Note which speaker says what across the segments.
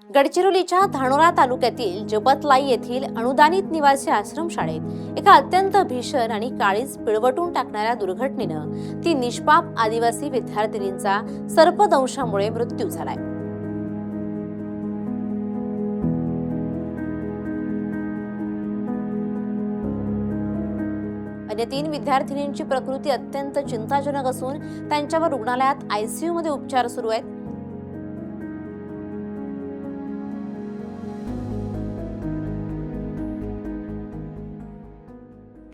Speaker 1: गडचिरोलीच्या धानोरा तालुक्यातील जपतलाई येथील अनुदानित निवासी आश्रमशाळेत एका अत्यंत भीषण आणि काळीज पिळवटून टाकणाऱ्या दुर्घटनेनं ती निष्पाप आदिवासी विद्यार्थिनींचा सर्पदंशामुळे मृत्यू झालाय। अन्य 3 विद्यार्थिनींची प्रकृती अत्यंत चिंताजनक असून त्यांच्यावर रुग्णालयात आयसीयू मध्ये उपचार सुरू आहेत।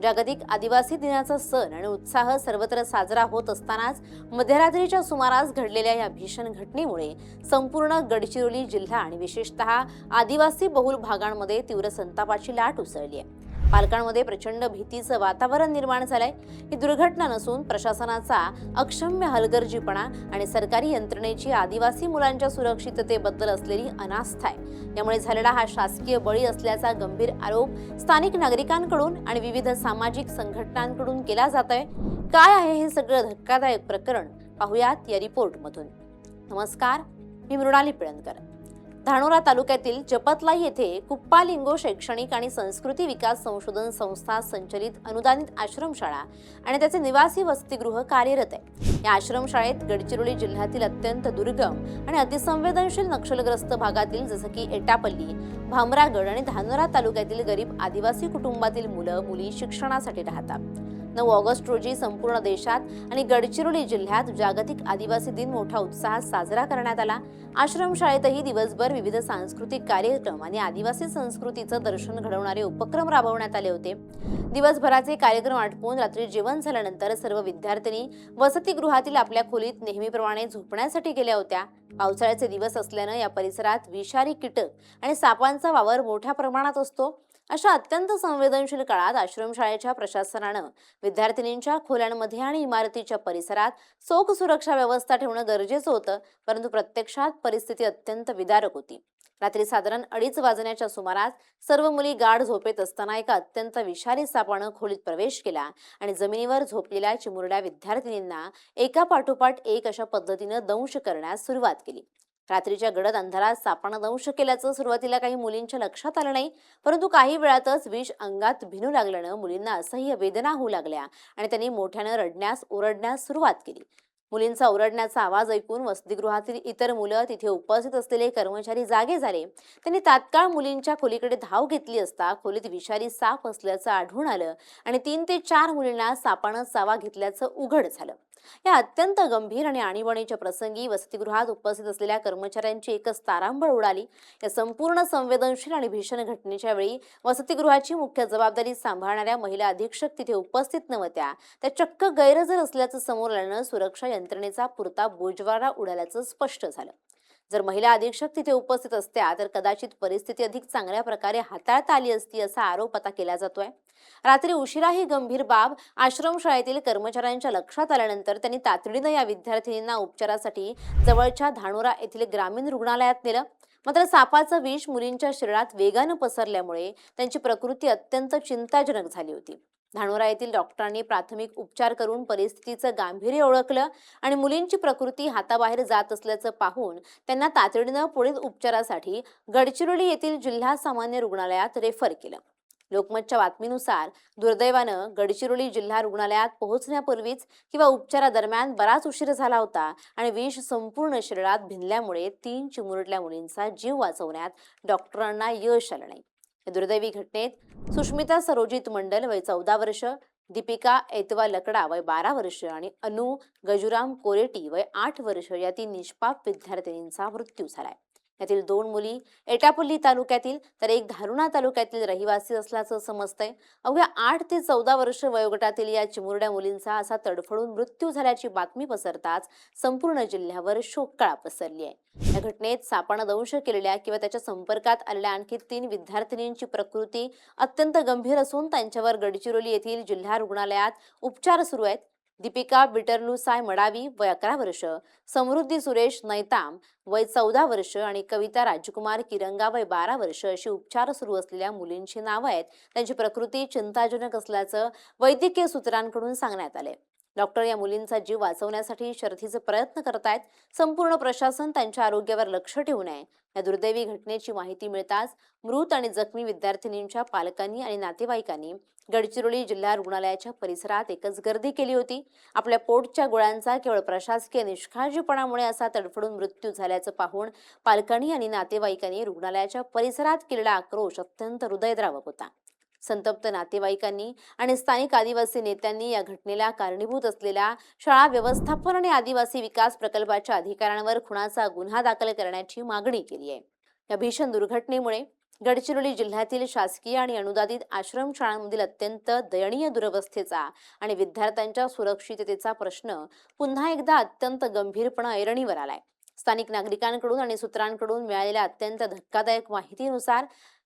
Speaker 1: जागतिक आदिवासी दिनाचा सण आणि उत्साह सर्वत्र साजरा होत असतानाच मध्यरात्रीच्या सुमारास घडलेल्या या भीषण घटनेमुळे संपूर्ण गडचिरोली जिल्हा आणि विशेषतः आदिवासी बहुल भागांमध्ये तीव्र संतापाची लाट उसळली आहे। पालकांमध्ये प्रचंड भीतीचं वातावरण निर्माण झालंय। ही दुर्घटना नसून प्रशासनाचा अक्षम्य हलगर्जीपणा आणि सरकारी यंत्रणेची आदिवासी मुलांच्या सुरक्षिततेबद्दल असलेली अनास्था आहे। यामुळे झालेला हा शासकीय बळी असल्याचा गंभीर आरोप स्थानिक नागरिकांकडून आणि विविध सामाजिक संघटनांकडून केला जातोय। काय आहे हे सगळं धक्कादायक प्रकरण, पाहुयात या रिपोर्टमधून। नमस्कार, मी मृणाली पिळणकर। धानोरा तालुक्यातील जपतलाई येथे कुप्पालिंगो शैक्षणिक आणि संस्कृती विकास संशोधन संस्था संचलित अनुदानित आश्रमशाळा आणि त्याचे निवासी वसतिगृह कार्यरत आहे। या आश्रमशाळेत गडचिरोली जिल्ह्यातील अत्यंत दुर्गम आणि अतिसंवेदनशील नक्षलग्रस्त भागातील जसे की एटापल्ली, भामरागड आणि धानोरा तालुक्यातील गरीब आदिवासी कुटुंबातील मुली शिक्षणासाठी राहतात। 9 ऑगस्ट रोजी संपूर्ण देशात आणि गडचिरोली जिल्ह्यात जागतिक आदिवासी दिन मोठ्या उत्साहात साजरा करण्यात आला। आश्रमशाळेतही दिवसभर विविध सांस्कृतिक कार्यक्रम आणि आदिवासी संस्कृतीचं दर्शन घडवणारे उपक्रम राबवण्यात आले होते। दिवसभराचे कार्यक्रम आटोपून रात्री जेवण झाल्यानंतर सर्व विद्यार्थिनी वसतिगृहातील आपल्या खोलीत नेहमीप्रमाणे झोपण्यासाठी गेल्या होत्या। पावसाळ्याचे दिवस असल्याने या परिसरात विषारी कीटक आणि सापांचा वावर मोठ्या प्रमाणात असतो। अशा अत्यंत संवेदनशील काळात आश्रमशाळेच्या प्रशासनानं विद्यार्थिनींच्या खोल्यांमध्ये आणि इमारतीच्या परिसरात चोख सुरक्षा व्यवस्था ठेवणं गरजेचं होतं, परंतु प्रत्यक्षात परिस्थिती अत्यंत विदारक होती। रात्री साधारण 2:30 वाजण्याच्या सुमारास सर्व मुली गाढ झोपेत असताना एका अत्यंत विषारी सापानं खोलीत प्रवेश केला आणि जमिनीवर झोपलेल्या चिमुरड्या विद्यार्थिनींना एका पाठोपाठ एक अशा पद्धतीनं दंश करण्यास सुरुवात केली। रात्रीच्या गडद अंधारात सापानं दंश केल्याचं सुरुवातीला काही मुलींच्या लक्षात आलं नाही, परंतु काही वेळातच विष अंगात भिनू लागल्यानं मुलींना असह्य वेदना होऊ लागल्या आणि त्यांनी मोठ्यानं ओरडण्यास सुरुवात केली। मुलींचा ओरडण्याचा आवाज ऐकून वसतिगृहातील इतर मुलं, तिथे उपस्थित असलेले कर्मचारी जागे झाले। त्यांनी तात्काळ मुलींच्या खोलीकडे धाव घेतली असता खोलीत विषारी साप असल्याचं आढळून आलं आणि 3 ते 4 मुलींना सापानं चावा घेतल्याचं उघड झालं। या अत्यंत गंभीर आणि आणीबाणीच्या प्रसंगी वसतिगृहात उपस्थित असलेल्या कर्मचाऱ्यांची एकच तारांबळ उडाली। या संपूर्ण संवेदनशील आणि भीषण घटनेच्या वेळी वसतिगृहाची मुख्य जबाबदारी सांभाळणाऱ्या महिला अधीक्षक तिथे उपस्थित नव्हत्या। त्या चक्क गैरहजर असल्याचं समोर आल्यानं सुरक्षा यंत्रणेचा पुरता बोजवारा उडाल्याचं स्पष्ट झालं। जर महिला अधीक्षक तिथे उपस्थित असत्या तर कदाचित परिस्थिती अधिक चांगल्या प्रकारे हाताळता आली असती, असा आरोप आता केला जातोय। रात्री उशिरा ही गंभीर बाब आश्रमशाळेतील कर्मचाऱ्यांच्या लक्षात आल्यानंतर त्यांनी तातडीनं या विद्यार्थिनींना उपचारासाठी जवळच्या धानोरा येथील ग्रामीण रुग्णालयात नेलं। मात्र सापाचं विष मुलींच्या शरीरात वेगानं पसरल्यामुळे त्यांची प्रकृती अत्यंत चिंताजनक झाली होती। धानोरा येथील डॉक्टरांनी प्राथमिक उपचार करून परिस्थितीचं गांभीर्य ओळखलं आणि मुलींची प्रकृती हाताबाहेर जात असल्याचं पाहून त्यांना तातडीनं पुढील उपचारासाठी गडचिरोली येथील जिल्हा सामान्य रुग्णालयात रेफर केलं। लोकमतच्या बातमीनुसार दुर्दैवानं गडचिरोली जिल्हा रुग्णालयात पोहोचण्यापूर्वीच किंवा उपचारादरम्यान बराच उशीर झाला होता आणि विष संपूर्ण शरीरात भिनल्यामुळे 3 चिमुरड्या मुलींचा जीव वाचवण्यात डॉक्टरांना यश आलं नाही। या दुर्दैवी घटनेत सुष्मिता सरोजित मंडल वय 14 वर्ष, दीपिका ऐतवा लकडा वय 12 वर्ष आणि अनु गजुराम कोरेटी वय 8 वर्ष या 3 निष्पाप विद्यार्थिनींचा मृत्यू झालाय। यातील 2 मुली एटापल्ली तालुक्यातील तर एक धारुणा तालुक्यातील रहिवासी असल्याचं समजतंय। अवघ्या 8 ते 14 वर्ष वयोगटातील या चिमुरड्या मुलींचा असा तडफडून मृत्यू झाल्याची बातमी पसरताच संपूर्ण जिल्ह्यावर शोककळा पसरली आहे। या घटनेत सापानं दंश केलेल्या किंवा त्याच्या संपर्कात आलेल्या आणखी 3 विद्यार्थिनींची प्रकृती अत्यंत गंभीर असून त्यांच्यावर गडचिरोली येथील जिल्हा रुग्णालयात उपचार सुरू आहेत। दीपिका बिटरलुसाय मडावी वय 11 वर्ष, समृद्धी सुरेश नैताम वय 14 वर्ष आणि कविता राजकुमार किरंगा वय 12 वर्ष अशी उपचार सुरू असलेल्या मुलींची नावं आहेत। त्यांची प्रकृती चिंताजनक असल्याचं वैद्यकीय सूत्रांकडून सांगण्यात आले। डॉक्टर या मुलींचा जीव वाचवण्यासाठी शर्थीचे प्रयत्न करतायत. संपूर्ण प्रशासन त्यांच्या आरोग्यावर लक्ष ठेवून आहे. या दुर्दैवी घटनेची माहिती मिळताच मृत आणि जखमी विद्यार्थिनींच्या पालकांनी आणि नातेवाईकांनी गडचिरोली जिल्हा रुग्णालयाच्या परिसरात एकच गर्दी केली होती. आपल्या पोटच्या गोळ्यांचा केवळ प्रशासकीय निष्काळजीपणामुळे असा तडफडून मृत्यू झाल्याचं पाहून पालकांनी आणि नातेवाईकांनी रुग्णालयाच्या परिसरात केलेला आक्रोश अत्यंत हृदयद्रावक होता. संतप्त नातेवाईकांनी आणि स्थानिक आदिवासी नेत्यांनी या घटनेला कारणीभूत असलेल्या शाळा व्यवस्थापन आणि आदिवासी विकास प्रकल्पाच्या अधिकाऱ्यांवर खुनाचा गुन्हा दाखल करण्याची मागणी केली आहे. या भीषण दुर्घटनेमुळे गडचिरोली जिल्ह्यातील शासकीय आणि अनुदानित आश्रमशाळांमधील अत्यंत दयनीय दुरवस्थेचा आणि विद्यार्थ्यांच्या सुरक्षिततेचा प्रश्न पुन्हा एकदा अत्यंत गंभीरपणे ऐरणीवर आलाय. स्थानिक नागरिकांकडून आणि सूत्रांकडून मिळालेल्या अत्यंत धक्कादायक माहितीनुसार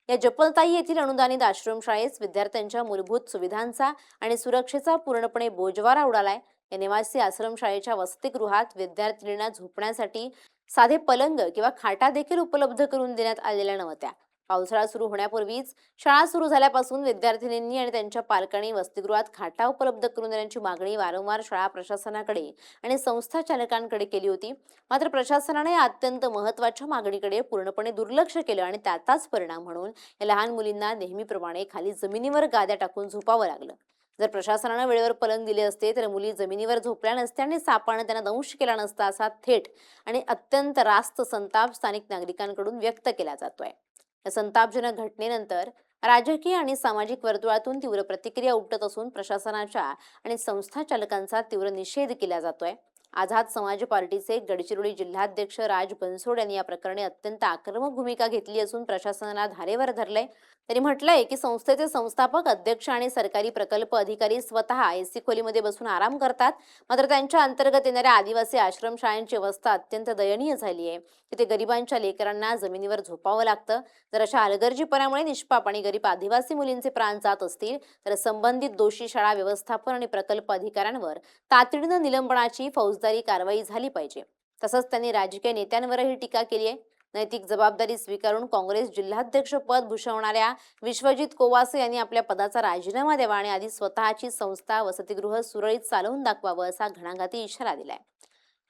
Speaker 1: या जपलताई येथील अनुदानित आश्रमशाळेत विद्यार्थ्यांच्या मूलभूत सुविधांचा आणि सुरक्षेचा पूर्णपणे बोजवारा उडालाय. या निवासी आश्रमशाळेच्या वसतिगृहात विद्यार्थिनींना झोपण्यासाठी साधे पलंग किंवा खाटा देखील उपलब्ध करून देण्यात आलेल्या नव्हत्या. पावसाळा सुरू होण्यापूर्वीच शाळा सुरू झाल्यापासून विद्यार्थिनींनी आणि त्यांच्या पालकांनी वसतिगृहात खाटा उपलब्ध करून देण्याची मागणी वारंवार शाळा प्रशासनाकडे आणि संस्था चालकांकडे केली होती. मात्र प्रशासनाने या अत्यंत महत्त्वाच्या मागणीकडे पूर्णपणे दुर्लक्ष केलं आणि त्याचाच परिणाम म्हणून या लहान मुलींना नेहमीप्रमाणे खाली जमिनीवर गाद्या टाकून झोपावं लागलं. जर प्रशासनाने वेळेवर पलंग दिले असते तर मुली जमिनीवर झोपल्या नसत्या आणि सापाने त्यांना दंश केला नसता, असा थेट आणि अत्यंत रास्त संताप स्थानिक नागरिकांकडून व्यक्त केला जातोय. या संतापजनक घटनेनंतर राजकीय आणि सामाजिक वर्तुळातून तीव्र प्रतिक्रिया उमटत असून प्रशासनाच्या आणि संस्था चालकांचा तीव्र निषेध केला जातोय. आझाद समाज पार्टीचे गडचिरोली जिल्हाध्यक्ष राज बनसोड यांनी या प्रकरणी अत्यंत आक्रमक भूमिका घेतली असून प्रशासनाला धारेवर धरलंय. त्यांनी म्हटलंय की संस्थेचे संस्थापक, अध्यक्ष आणि सरकारी प्रकल्प अधिकारी स्वतः एसी खोलीमध्ये बसून आराम करतात, मात्र त्यांच्या अंतर्गत येणाऱ्या आदिवासी आश्रमशाळांची अवस्था अत्यंत दयनीय झाली आहे. तिथे गरिबांच्या लेकरांना जमिनीवर झोपावं लागतं. जर अशा हलगर्जीपणामुळे निष्पाप आणि गरीब आदिवासी मुलींचे प्राण जात असतील तर संबंधित दोषी शाळा व्यवस्थापन आणि प्रकल्प अधिकाऱ्यांवर तातडीनं निलंबनाची फौजदारी कारवाई झाली पाहिजे. तसंच त्यांनी राजकीय नेत्यांवरही टीका केली आहे. नैतिक जबाबदारी स्वीकारून काँग्रेस जिल्हाध्यक्ष पद भूषवणाऱ्या विश्वजित कोवासे यांनी आपल्या पदाचा राजीनामा द्यावा आणि आधी स्वतःची संस्था, वसतिगृह सुरळीत चालवून दाखवावं, असा घणाघाती इशारा दिलाय.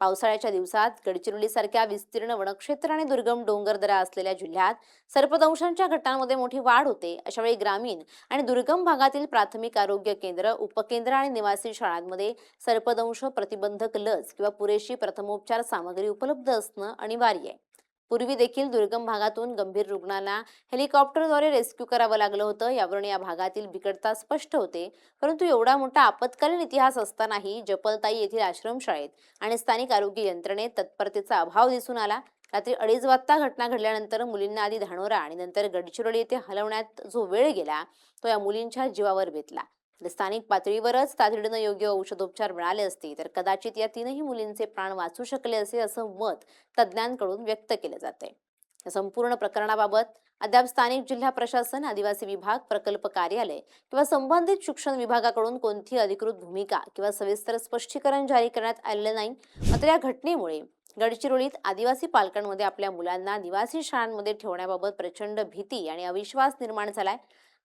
Speaker 1: पावसाळ्याच्या दिवसात गडचिरोलीसारख्या विस्तीर्ण वनक्षेत्र आणि दुर्गम डोंगरदऱ्या असलेल्या जिल्ह्यात सर्पदंशांच्या घटनांमध्ये मोठी वाढ होते. अशावेळी ग्रामीण आणि दुर्गम भागातील प्राथमिक आरोग्य केंद्र, उपकेंद्र आणि निवासी शाळांमध्ये सर्पदंश प्रतिबंधक लस किंवा पुरेशी प्रथमोपचार सामग्री उपलब्ध असणं अनिवार्य आहे. पूर्वी देखील दुर्गम भागातून गंभीर रुग्णांना हेलिकॉप्टरद्वारे रेस्क्यू करावं लागलं होतं. यावरून या भागातील बिकटता स्पष्ट होते. परंतु एवढा मोठा आपत्कालीन इतिहास असतानाही जपलताई येथील आश्रमशाळेत आणि स्थानिक आरोग्य यंत्रणेत तत्परतेचा अभाव दिसून आला. रात्री 2:30 वाजता घटना घडल्यानंतर मुलींना आधी धानोरा आणि नंतर गडचिरोली येथे हलवण्यात जो वेळ गेला तो या मुलींच्या जीवावर बेतला. स्थानिक पातळीवरच तातडीनं योग्य औषधोपचार मिळाले असते तर कदाचित या तीनही मुलींचे प्राण वाचू शकले असे, असं मत तज्ज्ञांकडून व्यक्त केलं जाते. या संपूर्ण प्रकरणाबाबत अद्याप स्थानिक जिल्हा प्रशासन, आदिवासी विभाग, प्रकल्प कार्यालय किंवा संबंधित शिक्षण विभागाकडून कोणतीही अधिकृत भूमिका किंवा सविस्तर स्पष्टीकरण जारी करण्यात आलेले नाही. मात्र या घटनेमुळे गडचिरोलीत आदिवासी पालकांमध्ये आपल्या मुलांना निवासी शाळांमध्ये ठेवण्याबाबत प्रचंड भीती आणि अविश्वास निर्माण झालाय.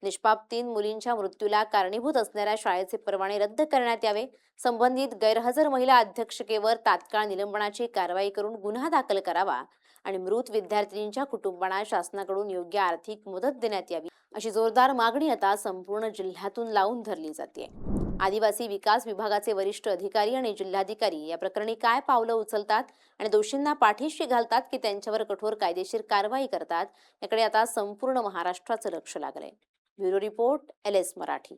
Speaker 1: निष्पाप 3 मुलींच्या मृत्यूला कारणीभूत असणाऱ्या शाळेचे परवाने रद्द करण्यात यावे. संबंधित गैरहजर महिला अध्यक्षकेवर तात्काळ निलंबनाची कारवाई करून गुन्हा दाखल करावा आणि मृत विद्यार्थिनींच्या कुटुंबांना शासनाकडून योग्य आर्थिक मदत देण्यात यावी, अशी जोरदार मागणी आता संपूर्ण जिल्ह्यातून लावून धरली जाते. आदिवासी विकास विभागाचे वरिष्ठ अधिकारी आणि जिल्हाधिकारी या प्रकरणी काय पावलं उचलतात आणि दोषींना पाठीशी घालतात की त्यांच्यावर कठोर कायदेशीर कारवाई करतात, याकडे आता संपूर्ण महाराष्ट्राचं लक्ष लागलंय. Bureau report, LS Marathi.